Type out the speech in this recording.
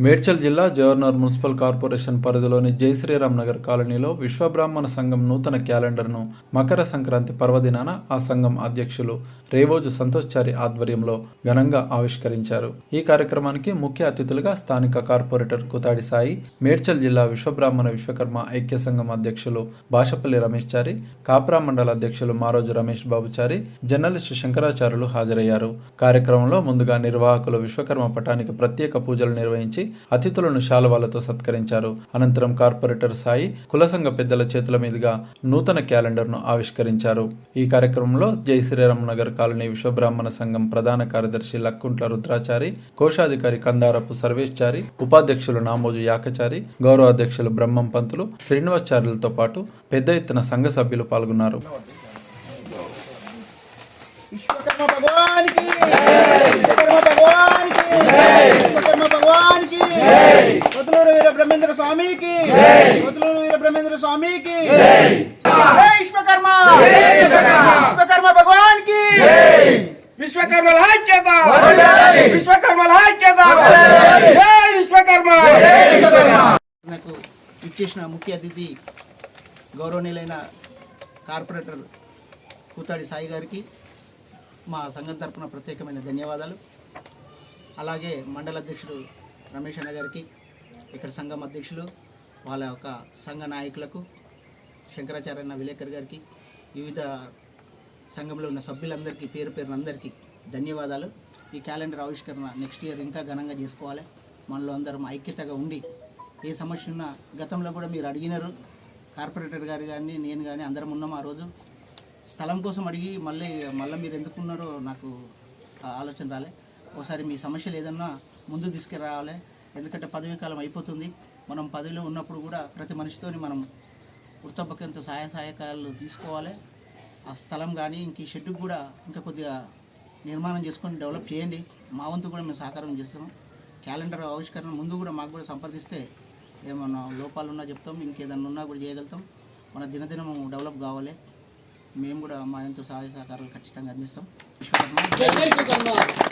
మేడ్చల్ జిల్లా Jawaharnagar municipal corporation పరిధిలోని జై శ్రీరామ్ నగర్ కాలనీలో విశ్వబ్రాహ్మణ సంఘం నూతన క్యాలెండర్ను మకర సంక్రాంతి పర్వదినాన ఆ సంఘం అధ్యక్షులు రేవోజు సంతోష్చారి ఆధ్వర్యంలో ఘనంగా ఆవిష్కరించారు. ఈ కార్యక్రమానికి ముఖ్య అతిథులుగా స్థానిక కార్పొరేటర్ కుతాడి సాయి, మేడ్చల్ జిల్లా విశ్వబ్రాహ్మణ విశ్వకర్మ ఐక్య సంఘం అధ్యక్షులు బాషపల్లి రమేష్ చారి, కాప్రా మండల అధ్యక్షులు మారోజు రమేష్ బాబుచారి, జర్నలిస్టు శంకరాచార్యులు హాజరయ్యారు. కార్యక్రమంలో ముందుగా నిర్వాహకులు విశ్వకర్మ పటానికి ప్రత్యేక పూజలు నిర్వహించి అతిథులను శాలువాలతో సత్కరించారు. అనంతరం కార్పొరేటర్ సాయి కుల సంఘ పెద్దల చేతుల మీదుగా నూతన క్యాలెండర్ను ఆవిష్కరించారు. ఈ కార్యక్రమంలో జై శ్రీరామ్ నగర్ కాలనీ విశ్వబ్రాహ్మణ సంఘం ప్రధాన కార్యదర్శి లక్కుంట్ల రుద్రాచారి, కోశాధికారి కందారపు సర్వేష్ చారి, ఉపాధ్యక్షులు నామోజు యాకచారి, గౌరవ అధ్యక్షులు బ్రహ్మం పంతులు, శ్రీనివాసాచార్యులతో పాటు పెద్ద ఎత్తున సంఘ సభ్యులు పాల్గొన్నారు. विश्वकर्मा भगवान की जय, विश्वकर्मा भगवान की जय, विश्वकर्मा भगवान की जय, कोतलूरू वीर ब्रह्मेंद्र स्वामी की जय, कोतलूरू वीर ब्रह्मेंद्र स्वामी की जय, जय विश्वकर्मा, जय विश्वकर्मा, विश्वकर्मा भगवान की जय, विश्वकर्मा ఐక్యతా, విశ్వకర్మ ఐక్యతా, జై విశ్వకర్మ, జై విశ్వకర్మ. నాకు ఇచ్చేసిన ముఖ్య అతిథి గౌరవనీయులైన కార్పొరేటర్ కూతాడి సాయి గారికి మా సంఘం తరపున ప్రత్యేకమైన ధన్యవాదాలు. అలాగే మండల అధ్యక్షుడు రమేష్ అన్న గారికి, ఇక్కడ సంఘం అధ్యక్షులు, వాళ్ళ యొక్క సంఘ నాయకులకు, శంకరాచార్య విలేకర్ గారికి, వివిధ సంఘంలో ఉన్న సభ్యులందరికీ పేరు పేరున అందరికీ ధన్యవాదాలు. ఈ క్యాలెండర్ ఆవిష్కరణ నెక్స్ట్ ఇయర్ ఇంకా ఘనంగా చేసుకోవాలి. మనలో అందరం ఐక్యతగా ఉండి ఏ సమస్య ఉన్నా, గతంలో కూడా మీరు అడిగినారు, కార్పొరేటర్ గారు కానీ నేను కానీ అందరం ఉన్నాం. ఆ రోజు స్థలం కోసం అడిగి మళ్ళీ మీరు ఎందుకున్నారో నాకు ఆలోచన రాలే. ఒకసారి మీ సమస్యలు ఏదన్నా ముందు తీసుకురావాలి. ఎందుకంటే పదవీ కాలం అయిపోతుంది. మనం పదవిలో ఉన్నప్పుడు కూడా ప్రతి మనిషితో మనం వృత్తాపకంతో సహాయకాలు తీసుకోవాలి. ఆ స్థలం కానీ ఇంక షెడ్యూల్ కూడా ఇంకా కొద్దిగా నిర్మాణం చేసుకొని డెవలప్ చేయండి. మా వంతు కూడా మేము సహకారం చేస్తున్నాం. క్యాలెండర్ ఆవిష్కరణ ముందు కూడా మాకు కూడా సంప్రదిస్తే ఏమన్నా లోపాలు ఉన్నా చెప్తాం, ఇంకేదన్నా ఉన్నా కూడా చేయగలుగుతాం. మన దినదినం డెవలప్ కావాలి. మేము కూడా మా ఎంతో సహాయ సహకారాలు ఖచ్చితంగా అందిస్తాం. విశ్వకర్మ.